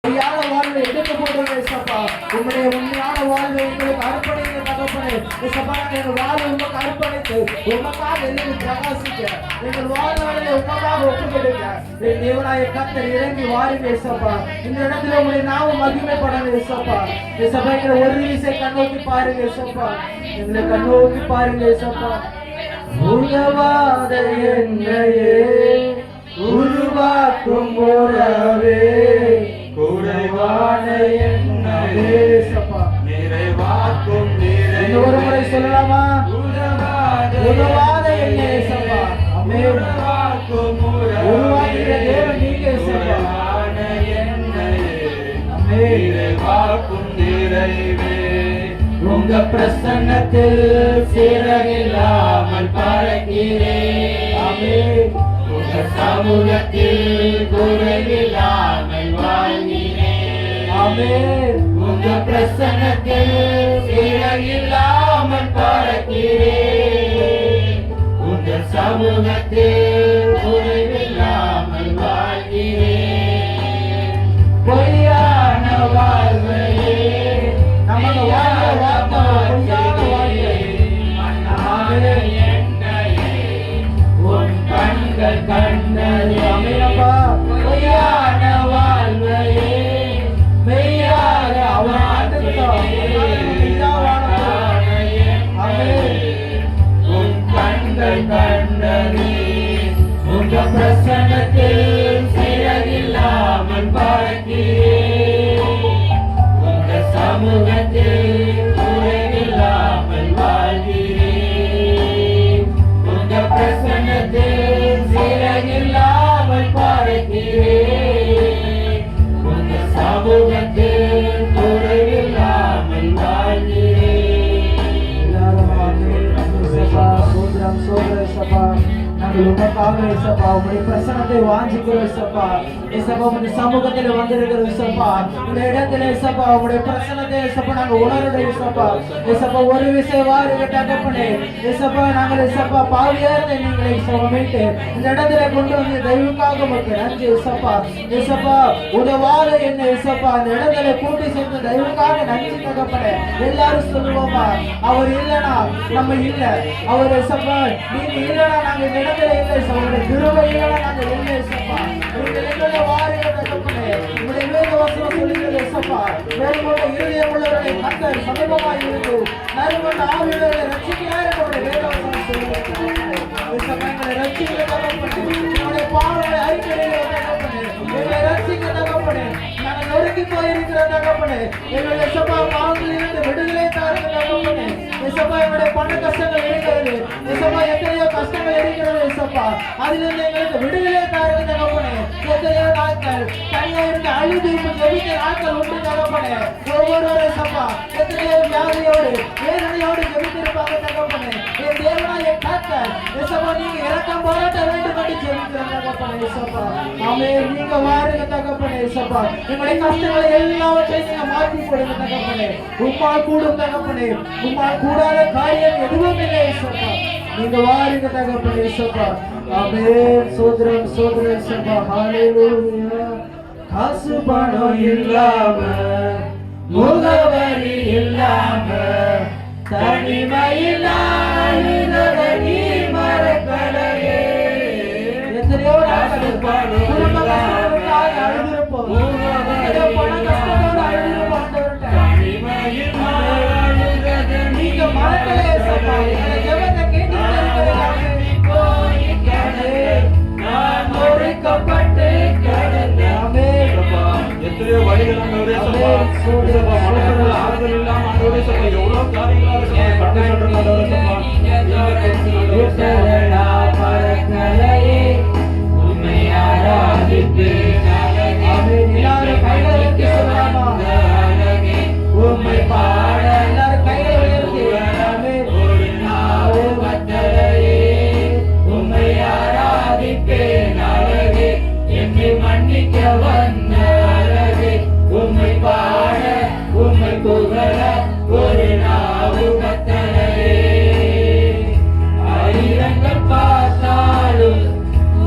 பொய்யான வாழ்வை எடுத்து போடுங்க ஏசப்பா. உங்களுடைய உண்மையான வாழ்வை உங்களுக்கு அர்ப்பணிக்க தகப்பனே. ஏசப்பா எங்கள் வாழ்வை உங்களுக்கு அர்ப்பணித்து உமக்காக எழுதி பிரகாசிக்க எங்கள் வாழ்நாளிலே உமக்காக ஒப்புக்கொடுங்க. என் தேவனாய கர்த்தர் இறங்கி வாருங்க ஏசப்பா. இந்த இடத்துல உங்களை நாமும் மகிமைப்படணும் ஏசப்பா. ஏசப்பா எங்களை ஒரு நிமிஷம் கண்ணோக்கி பாருங்க ஏசப்பா. எங்களை கண்ணோக்கி பாருங்க ஏசப்பா. உதவாத என்னையே உருவாக்கும் உறவே குறைவான என்னையே ஏசப்பா நிறைவாக்கும் நிறைவே. ஒரு முறை சொல்லலாமா? உதவாத என்னையே ஏசப்பா. ஆமென். உருவாக்குகிற தேவன் நீங்க ஏசப்பா. ஆமென். நிறைவாக்கும் நிறைவே. உங்க பிரசன்னத்தில் சிறகில்லாமல் பறக்கிறேன். ஆமென். உங்க சமூகத்தில் குறைவில்லாமல் வாழ்கிறேன். ஆமென். உங்க பிரசன்னத்தில் சிறகில்லாமல் பறக்கிறேன். உங்க சமூகத்தில் குறைவில்லாமல் வாழ்கிறேன். பொய்யான வாழ்வையே நமக்கு உன் கண்கள் கண்டது. அமீனப்பா. பொய்யான வாழ்வையே மெய்யாக அவன் உன் கண்கள் கண்டது. உங்க பிரசன்னத்தில் சிறகில்லாமல் பறக்கிறேன். உங்க சமூகத்தில் குறைவில்லாமல் வாழ்கிறேன். உங்க பிரசன்னத்தில் சிறகில்லாமல் பறக்கிறேன். உங்க சமூகத்தில் குறைவில்லாமல் வாழ்கிறேன். சோதரம் சோதர சபா நாங்கள் உமக்காக ஏசப்பா உங்களுடைய பிரசன்னத்தை வாஞ்சிக்கிறோம் ஏசப்பா. ஏசப்பா உங்களுடைய சமூகத்தில் வந்திருக்கிறோம் ஏசப்பா. இந்த இடத்துல ஏசப்பா உங்களுடைய பிரசன்னத்தை ஏசப்பா நாங்கள் உணர்றோம் ஏசப்பா. ஏசப்பா ஒரு விஷயம் வாருங்க தகப்பனே. ஏசப்பா நாங்கள் ஏசப்பா பாவியா இருந்த நீங்களை ஏசப்பா மீட்டு இந்த இடத்துல கொண்டு வந்து தெய்வக்காக உங்களுக்கு நன்றி ஏசப்பா. ஏசப்பா உதவாத என்ன ஏசப்பா இந்த இடத்துல கூட்டி சேர்ந்து தெய்வக்காக நன்றி தகப்பனே. எல்லாரும் சொல்லுவோமா? அவர் இல்லைனா நம்ம இல்லை. அவர் ஏசப்பா நீங்க இல்லைனா நாங்க இந்த இடத்துல இல்லை. அவருடைய கிருபை இல்லைனா நாங்க இல்லை ஏசப்பா. நீங்கள் எங்களை வாருங்க தகப்பனே. உங்களுடைய வேத வசனம் சொல்லுகிறது ஏசப்பா. வேறுபட்ட இருதயம் உள்ளவர்களை கர்த்தர் சமீபமாய் இருந்து நறுமண ஆவியுள்ளவர்களை ரட்சிக்கிறார் என்று வேத வசனம் சொல்லுகிறது ஏசப்பா. எங்களை ரட்சிக்கிற தகப்பனே. உங்களுடைய பாவங்களை அறிக்கையிலே தகப்பனே. எங்களை ரட்சிக்க தகப்பனே. நாங்கள் நொறுக்கி போயிருக்கிற தகப்பனே. எங்களை ஏசப்பா பாவங்களிலிருந்து விடுதலை தாருங்க தகப்பனே. ஏசப்பா எங்களுடைய பண கஷ்டங்கள் இருக்கிறது ஏசப்பா. எத்தனையோ கஷ்டங்கள் இருக்கிறது ஏசப்பா. அதிலிருந்து எங்களுக்கு விடுதலை தாருங்க தகப்பனே. எத்தனையோ நாட்கள் தனியா இருந்து அழுது ஜெபிக்கிற நாட்கள் உண்டு தகப்பனே. ஒவ்வொருவரும் ஏசப்பா எத்தனையோ வியாதியோடு வேதனையோடு ஜெபித்திருப்பாங்க தகப்பனே. என் தேவனாய கர்த்தர் ஏசப்பா நீங்க இரக்கம் பாராட்ட வேண்டும் என்று ஜெபிக்கிற தகப்பனே ஏசப்பா. ஆமென். நீங்க வாருங்க தகப்பனே ஏசப்பா. எங்களுடைய கஷ்டங்களை எல்லாவற்றையும் நீங்க மாற்றி கொடுங்க தகப்பனே. உம்மால் கூடும் தகப்பனே. உம்மால் கூடாத காரியம் எதுவும் இல்லை ஏசப்பா. நீங்க வாருங்க தகப்பனே ஏசப்பா. ஆமென். சோதரம் சோதர ஏசப்பா. ஹalleluya. காசு பணம் இல்லாம முகவரி இல்லாம தனிமையில் நீ மறக்கலையே. எத்தனையோ நாட்கள் குடும்ப கஷ்டங்களுக்காக அழுதிருப்போம். பண கஷ்டத்தோடு அழுதிருப்போம். நீங்க மறக்கலையே ஏசப்பா. எங்களை ஜெபத்தை கேட்டு நொறுக்கப்பட்டு கிடந்தே. எத்தனையோ வழிகள் ஆறுதல் இல்லாம எவ்வளவு காரியங்களாக உம்மை பாட எல்லாரும் கைகளை உயர்த்தி உம்மை ஆராதிப்பேன் அழகே. என்னை மன்னிக்க வந்த அழகே. உம்மை பாட உம்மை புகழ ஒரு நாவு கத்தலையே. ஆயிரங்கள் பார்த்தாலும்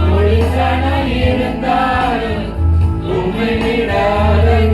மொழிசன இருந்தாலும் உம்மை விட அழகே.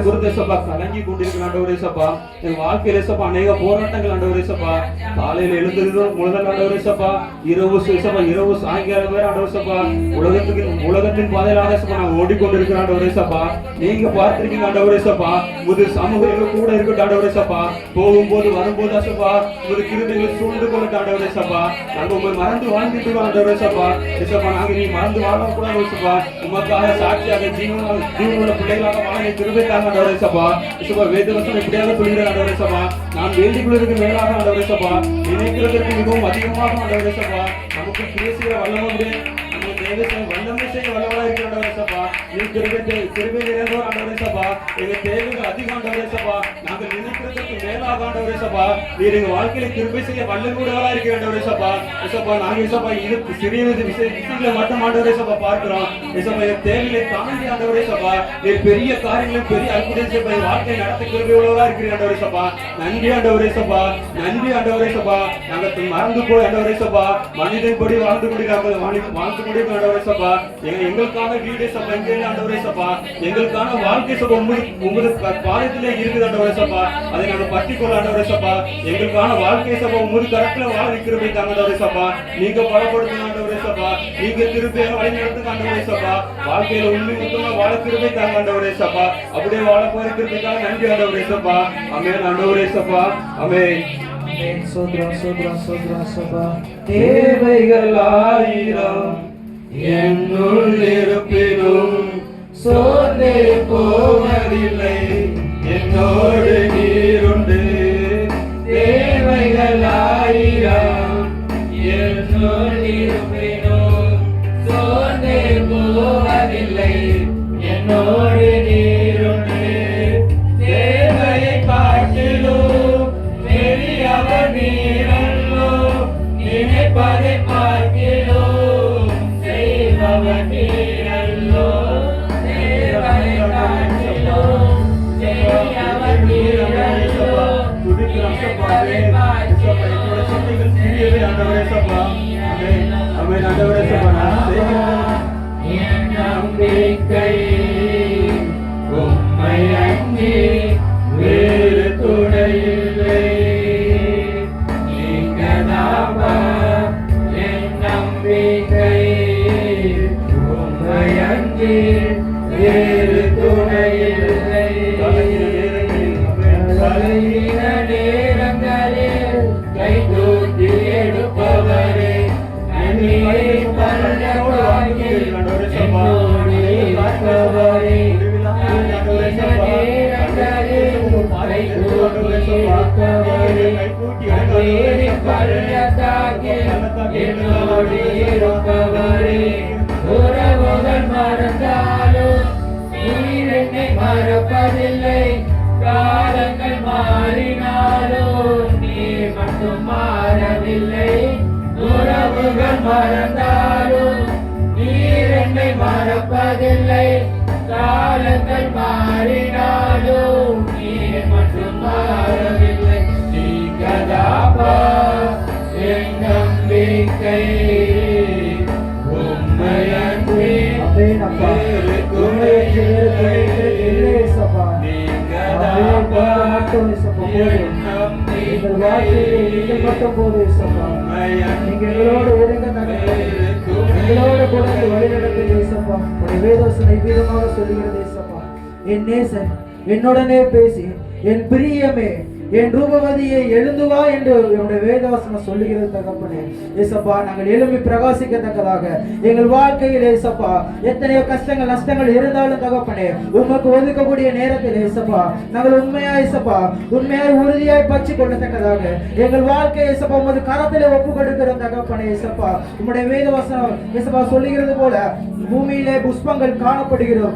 குறித்து ஏசப்பா கலங்கி கொண்டிருக்கிற ஆண்டவரே ஏசப்பா, என் வாழ்க்கையில ஏசப்பா அநேக போராட்டங்கள் ஆண்டவரே ஏசப்பா, காலையில எழுந்திருந்தோம் முதல் ஆண்டவரே ஏசப்பா, இரவு சாயங்காலம் வேற ஆண்டவரே ஏசப்பா, உலகத்தின் பாதையிலாக ஏசப்பா நாங்கள் ஓடிக்கொண்டிருக்கிற ஆண்டவரே ஏசப்பா, நீங்க பார்த்திருக்கீங்க ஆண்டவரே ஏசப்பா, முது சமூகங்கள் கூட இருக்கட்டும் ஆண்டவரே ஏசப்பா, போகும்போது வரும்போது ஏசப்பா ஒரு கிருபைகளை சூழ்ந்து கொள்ள ஆண்டவரே ஏசப்பா, நாங்க உங்களை மறந்து வாழ்ந்துட்டு ஆண்டவரே ஏசப்பா, ஏசப்பா நாங்க நீ மறந்து வாழக்கூடாது ஏசப்பா, உமக்காக சாட்சியாக ஜீவனோட பிள்ளைகளாக வாழ கிருபை தாங்க ஆண்டவரே ஏசப்பா, ஏசப்பா வேதவசனம் எப்படியாக சொல்கிறேன் ஆண்டவரே ஏசப்பா, நான் வேண்டிக் கொள்வதற்கு மேலாக ஆண்டவரே ஏசப்பா, நினைக்கிறதற்கு மிகவும் அதிகமாக ஆண்டவரே ஏசப்பா, நமக்கு பேசுகிற வல்லமை வல்லமை செய்ய வல்லவராக இருக்கிற ஆண்டவரே ஏசப்பா, நீ கிருபை நிறைந்தவர் ஆண்டவரே ஏசப்பா, எங்க தேவைகள் அதிகம் ஆண்டவரே ஏசப்பா, நாங்கள் நினைக்கிறதற்கு மேலாக ஆண்டவரே ஏசப்பா, நீர் எங்க வாழ்க்கையில கிருபை செய்ய வல்லமையுடையவராக இருக்கிற ஆண்டவரே ஏசப்பா, ஏசப்பா நாங்க ஏசப்பா இது சிறிய விஷயங்களை மட்டும் ஆண்டவரே ஏசப்பா பார்க்கிறோம், ஏசப்பா என் தேவைகளை தாண்டி ஆண்டவரே ஏசப்பா, நீர் பெரிய காரியங்களும் பெரிய அற்புதம் செய்ய வாழ்க்கை நடத்த கிருபை உள்ளவராக இருக்கிற ஆண்டவரே ஏசப்பா, நன்றி ஆண்டவரே ஏசப்பா, நன்றி ஆண்டவரே ஏசப்பா, நாங்கள் மறந்து போய் ஆண்டவரே ஏசப்பா, மனிதன் படி வாழ்ந்து கொண்டு வாழ்ந்து கொண்டு ஆண்டவரே ஏசப்பா, எங்களுக்கான வீடு சபா எங்கே ஆண்டவரே ஏசப்பா, எங்களுக்கான வாழ்க்கை சபா உங்களுக்கு பாதத்திலே இருக்குது ஆண்டவரே ஏசப்பா, அதை நாங்கள் பற்றிக்கொள்ள ஆண்டவரே ஏசப்பா, எங்களுக்கான வாழ்க்கை சபா உமது கரத்துல வாழ கிருபை தாங்க ஆண்டவரே ஏசப்பா, நீங்க பலப்படுத்துங்க ஆண்டவரே ஏசப்பா, நீங்க திருப்பியாக வழி நடத்துங்க ஆண்டவரே ஏசப்பா, வாழ்க்கையில உண்மை முத்தமா வாழ கிருபை தாங்க ஆண்டவரே ஏசப்பா, அப்படியே வாழ போற கிருபைக்காக நன்றி ஆண்டவரே ஏசப்பா, ஆமென் ஆண்டவரே ஏசப்பா, ஆமென். தேவைகள் ஆயிரம் என்னுள் இருப்பினும் சோர்ந்து போவதில்லை, என்னோடு நீருண்டு. தேவைகள் ஆயிரம் என்னுள் இருப்பினும் சோர்ந்து போவதில்லை, என்னோடு நீருண்டு. தேவையை காட்டிலும் பெரியவர் நீரல்லோ, நினைப்பதை பார்க்கிறோம் செய்பவர் நீரல்லோ, தேவையை காட்டிலும் பெரியவர் நீரல்லோ, நினைப்பதை பார்க்கிறோம் செய்பவர் என் நம்பிக்கை உம்மை அன்றி வேறு துணையில்லை, நீங்கதாப்பா என் நம்பிக்கை உம்மை அன்றி வேறு துணையில்லை. பலவீன நேரங்களில் கை தூக்கி எடுப்பவரே, நன்மையை பலவாக்கி என்னோடு இருப்பவரே, பலவீன நேரங்களில் கை தூக்கி எடுப்பவரே, நன்மையை பலவாக்கி என்னோடு இருப்பவரே. உறவுகள் மறந்தாலும் நீர் என்னை மறப்பதில்லை, காலங்கள் மாறினாலும் நீர் மட்டும் மாறவில்லை. உறவுகள் மறந்தாலும் நீர் என்னை மறப்பதில்லை, காலங்கள் மாறினாலும் நீர் மட்டும் மாறவில்லை. நீங்கதாப்பா என் நம்பிக்கை உம்மை அன்றி வேறு துணையில்லை, நீங்கதாப்பா என் நம்பிக்கை நீங்க எங்களோடு எங்களோட கூட வழிநடத்துங்க ஏசப்பா. வேதவசனம் வீரமாக சொல்லுகிறது ஏசப்பா, என் நேசன் என்னுடனே பேசி என் பிரியமே என் ரூபவதியை எழுந்து வா என்று என்னுடைய வேதவசனம் சொல்லுகிறது தகப்பனே. ஏசப்பா நாங்கள் எழும்பி பிரகாசிக்கத்தக்கதாக எங்கள் வாழ்க்கையில் ஏசப்பா எத்தனையோ கஷ்டங்கள் நஷ்டங்கள் இருந்தாலும் தகப்பனே, உமக்கு ஒதுக்கக்கூடிய நேரத்தில் ஏசப்பா நாங்கள் உண்மையாய் உறுதியாய் பற்றி கொள்ளத்தக்கதாக எங்கள் வாழ்க்கை ஏசப்பா உமது கரத்திலே ஒப்பு கொடுக்கிறோம் தகப்பனே. ஏசப்பா உம்முடைய வேதவசனம் ஏசப்பா சொல்லுகிறது போல பூமியிலே புஷ்பங்கள் காணப்படுகிறோம்,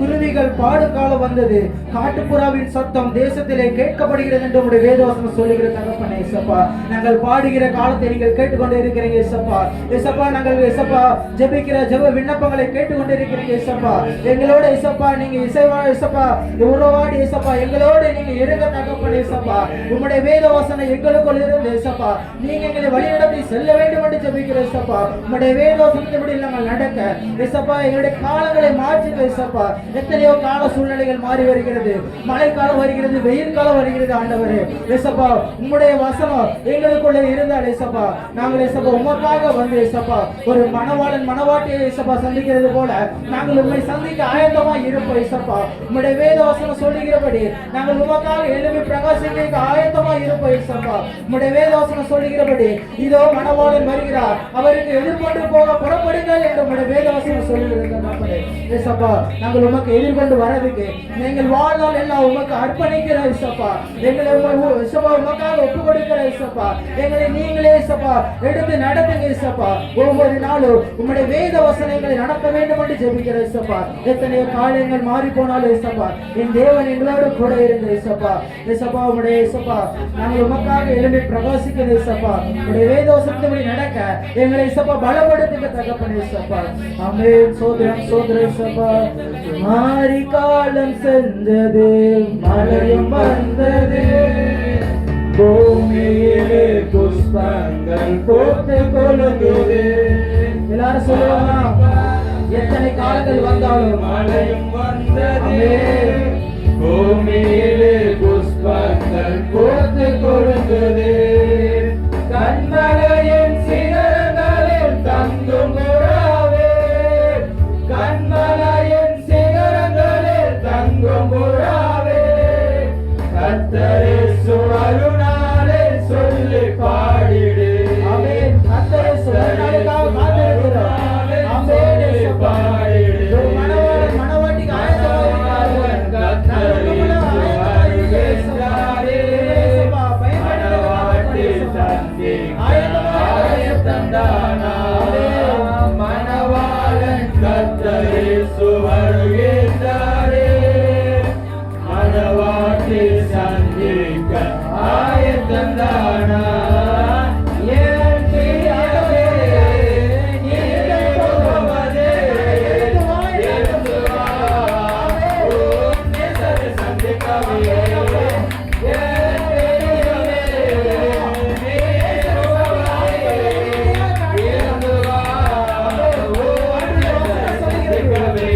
குருவிகள் பாடும் காலம் வந்தது, காட்டுப்புறாவின் சத்தம் தேசத்திலே கேட்கப்படுகிறது இருக்கிறது என்று உம்முடைய வேதவசனம் சொல்லுகிற தகப்பனே இயேசப்பா. நாங்கள் பாடுகிற காலத்தை நீங்கள் கேட்டுக்கொண்டு இருக்கிறீங்க இயேசப்பா. இயேசப்பா நாங்கள் இயேசப்பா ஜெபிக்கிற ஜெப விண்ணப்பங்களை கேட்டுக்கொண்டு இருக்கிறீங்க இயேசப்பா. எங்களோட இயேசப்பா நீங்க இசைவா இயேசப்பா உறவாடி இயேசப்பா எங்களோட நீங்க இருங்க தகப்பனே இயேசப்பா. உம்முடைய வேதவசனம் எங்களுக்குள் இருந்து இயேசப்பா நீங்க எங்களை வழிநடத்தி செல்ல வேண்டும் என்று ஜெபிக்கிற இயேசப்பா. உம்முடைய வேதவசனத்தின்படி நாங்கள் நடக்க இயேசப்பா எங்களுடைய காலங்களை மாற்றுங்க இயேசப்பா. எத்தனையோ கால சூழ்நிலைகள் மாறி வருகிறது, மழைக்காலம் வருகிறது, வெயில் காலம் வருகிறது ஆண்டவரே இயேசப்பா. உம்முடைய வசனம் எங்களுக்குள்ளே இருந்தால் இயேசப்பா நாங்கள் இயேசப்பா உமக்காக வந்து இயேசப்பா ஒரு மணவாளன் மணவாட்டியை இயேசப்பா சந்திக்கிறது போல நாங்கள் உம்மை சந்திக்க ஆயத்தமாய் இருப்போம் இயேசப்பா. உம்முடைய வேத வசனம் சொல்லுகிறபடி நாங்கள் உமக்காக எழுப்பி பிரகாசிக்க ஆயத்தமாய் இருப்போம் இயேசப்பா. உம்முடைய வேத வசனம் சொல்லுகிறபடி இதோ மணவாளன் வருகிறார், அவருக்கு எதிர்கொண்டு போக புறப்படுங்கள் என்று உம்முடைய வேத வசனம் சொல்லுகிறது இயேசப்பா. நாங்கள் உமக்கு எதிர்கொண்டு வரதுக்கு நீங்கள் வாழ்நாள் எல்லாம் உமக்கு அர்ப்பணிக்கிற இயேசப்பா. எங்களை இயேசப்பா உமக்காக ஒப்பு கொடுக்கிற இயேசப்பா. எங்களை நீங்களே இயேசப்பா எடுத்து நடத்துங்க இயேசப்பா. ஒவ்வொரு நாளும் உம்முடைய வேத வசனங்களை நடத்த வேண்டும் என்று ஜெபிக்கிற இயேசப்பா. எத்தனையோ காலங்கள் மாறி போனாலும் இயேசப்பா என் தேவன் எங்களோடு கூட இருந்த இயேசப்பா. இயேசப்பா உம்முடைய இயேசப்பா நாங்கள் உமக்காக எழும்பி பிரகாசிக்கிற இயேசப்பா. உம்முடைய வேத வசனத்தின்படி நடக்க எங்களை இயேசப்பா பலப்படுத்துங்க தகப்பனே இயேசப்பா. ஆமென். சோதரம் சோதரம் இயேசப்பா. மாறி காலம் சென்றது, மழையும் வந்தது, பூமியிலே புஷ்பங்கள் போட்டு கொழுங்குது. எல்லாரும் சொல்லுவாங்க எத்தனை காலங்கள் வந்தாலும் மழையும் வந்தது, பூமியிலே புஷ்பங்கள் போட்டு கொழுங்குது, கண்மலையின் சிகரங்களில் தங்கும் உறவே, கண்மலையின் சிகரங்களில் தங்கும் உறவே, கர்த்தரே சுவருனாலே சொல்லி பாடிடு. ஆமென். கர்த்தரே சுவருனாலேக்காக காத்திருக்கிறோம். ஆமென் இயேசுப்பா. மணவாளன் மணவாட்டிக்கு ஆயத்தமாயிருக்கிறார்கள். கர்த்தருக்குள்ள ஆயத்தமாயிருக்கிறாரே. இயேசுப்பா பயன்படுத்தி தந்தி ஆயத்தந்தானா. மணவாளன் கர்த்தரே சுவருகிறாரே, மணவாட்டி சந்திக்க ஆயத்தந்தானா. என் பிரியமே நீங்கள் போவதே எழுந்து வா, உன் நேசரை சந்திக்கவே. என் பிரியமே நீங்கள் போவதே எழுந்து வா, உன் நேசரை சந்திக்கவே.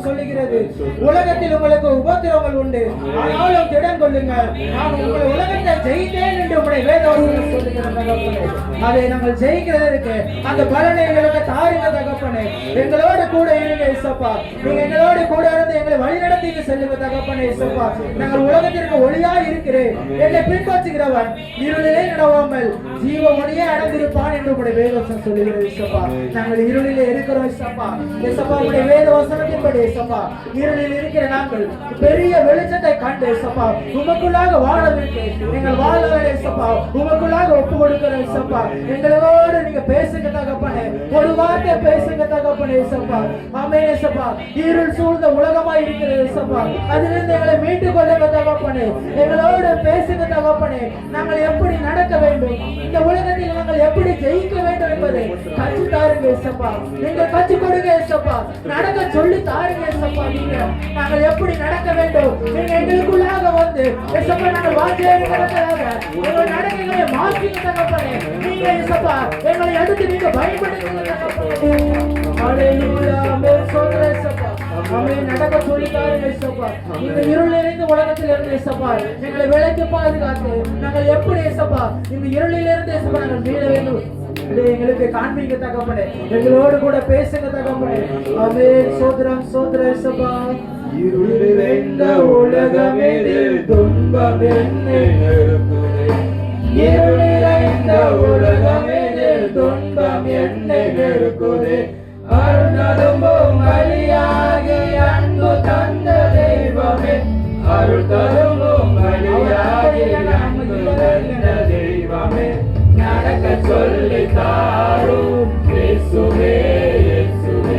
சொல்லுகிறது உலகத்தில் உங்களுக்கு உபத்திரவங்கள் உண்டு, ஆனாலும் திடன் கொள்ளுங்கள், நான் உங்களை உலகத்தை ஜெயித்தேன் என்று உங்களுடைய வேதவசனம் சொல்லுகிறது. அதை நாங்கள் ஜெயிக்கிறதற்கு அந்த பலனை எங்களுக்கு தாருங்க தகப்பனே. எங்களோடு கூட இருங்க இயேசுப்பா. நீங்க எங்களோடு கூட இருந்து எங்களை வழிநடத்திக்கு செல்லுங்க தகப்பனே இயேசுப்பா. நாங்கள் உலகத்திற்கு ஒளியா இருக்கிறேன், என்னை பின்பற்றுகிறவன் இருளிலே நடவாமல் ஜீவ ஒளியே அடைந்திருப்பான் என்று உங்களுடைய வேதவசனம் சொல்லுகிறது இயேசுப்பா. நாங்கள் இருளிலே இருக்கிறோம் இயேசுப்பா. இயேசுப்பா உங்களுடைய வேதவசனத்தின்படி இயேசுப்பா இருளில் இருக்கிற நாங்கள் பெரிய வெளிச்சத்தை கண்டு இயேசுப்பா உமக்குள்ளாக வாழவில்லை. நீங்கள் வாழவே இயேசுப்பா உமக்குள்ளாக ஒப்பு கொடுக்கிற இயேசுப்பா. எங்களோடு நீங்க பேசுங்க தகப்பனே, ஒரு வார்த்தை பேசுங்க தகப்பனே இயேசுப்பா. ஆமென் இயேசுப்பா. இருள் சூழ்ந்த உலகமா இருக்கிற இயேசுப்பா, அதிலிருந்து எங்களை மீட்டுக் கொள்ளுங்க தகப்பனே. எங்களோடு பேசுங்க தகப்பனே. நாங்கள் எப்படி நடக்க வேண்டும், இந்த உலகத்தில் நாங்கள் எப்படி ஜெயிக்க வேண்டும் என்பதை கற்று தாருங்க இயேசுப்பா. நீங்கள் கற்றுக் கொடுங்க இயேசுப்பா. நடக்க சொல்லி தாருங்க இயேசுப்பா. நீங்க நாங்கள் எப்படி நடக்க வேண்டும் நீங்க எங்களுக்குள்ளாக வந்து இயேசுப்பா நாங்கள் வாஞ்சிக்கிறதுக்காக எங்கள் நடக்கைகளை மாற்றிங்க தகப்பனே. நீங்க இயேசுப்பா எங்களை எடுத்து நீங்க பயன்படுத்துங்க தகப்பனே. ஹalleluya. ஆமென். சோதரே இயேசுப்பா. ஆமென். நடக்க சொல்லி தாருங்க இயேசுப்பா. இந்த இருளில் இருந்து உலகத்தில் இருந்து இயேசுப்பா எங்களை விலக்கி பாதுகாத்து நாங்கள் எப்படி இயேசுப்பா இந்த இருளில் இருந்து இயேசுப்பா நாங்கள் மீள வேண்டும் எங்களுக்கு காண்பிக்க தகப்பனே. எங்களோடு கூட பேசுங்க தகப்பனே. ஆமென். சோதரம் சோதரே இயேசுப்பா. இருள் நிறைந்த உலகமிதில் துன்பம் என்னை நெருக்குதே. இருள் நிறைந்த உலகமிதில் துன்பம் என்னை நெருக்குதே. அருள் வழியாகி அன்பு தந்த தெய்வமே, அருள் தரும் வழியாகி அன்பு தந்த தெய்வமே, நடக்க சொல்லி தாரும் இயேசுவே, இயேசுவே,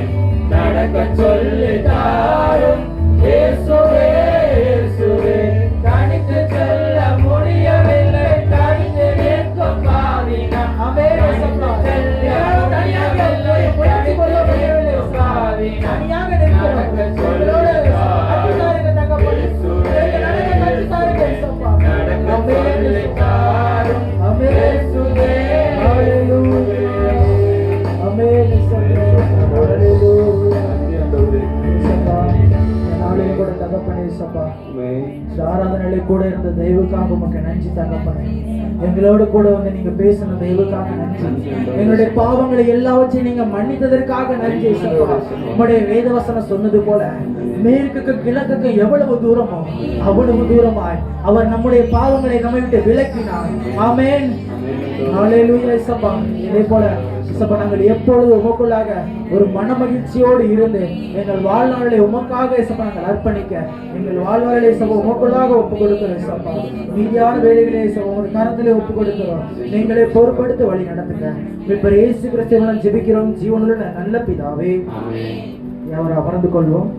நடக்க சொல்லி தாரும் இயேசுவே, இயேசுவே, தனித்து செல்ல முடியவில்லை, தனித்து நிற்கும் பாவினா. ஆராதனையில கூட இருந்த தெய்வக்காக உமக்கு நன்றி தகப்பனே. எங்களோட கூட வந்து நீங்க பேசின தெய்வக்காக நன்றி. எங்களுடைய பாவங்களை எல்லாவற்றையும் நீங்க மன்னித்ததற்காக நன்றி. உங்களுடைய வேதவசனம் சொன்னது போல மேற்குக்கு கிழக்குக்கு எவ்வளவு தூரமோ அவ்வளவு தூரமாய் அவர் நம்முடைய பாவங்களை நம்மை விட்டு விலக்கினார். ஆமென். ஹல்லேலூயா. இயேசுப்பா, இதே போல இயேசுப்பா, நாங்கள் எப்பொழுது உமக்குள்ளாக ஒரு மனமகிழ்ச்சியோடு இருந்து எங்கள் வாழ்நாளை உமக்காக இயேசுப்பா நாங்கள் அர்ப்பணிக்க எங்கள் வாழ்நாளை இயேசுப்பா உமக்குள்ளாக ஒப்பு கொடுக்கிறோம். இயேசுப்பா, மீதியான வேலைகளை இயேசுப்பா உங்கள் கரத்திலே ஒப்பு கொடுக்கிறோம். நீங்களே பொறுப்படுத்தி வழி நடத்துங்க. இப்ப இயேசு கிறிஸ்துவின் ஜெபிக்கிறோம் ஜீவனுள்ள நல்ல பிதாவே. அவரை அமர்ந்து கொள்வோம்.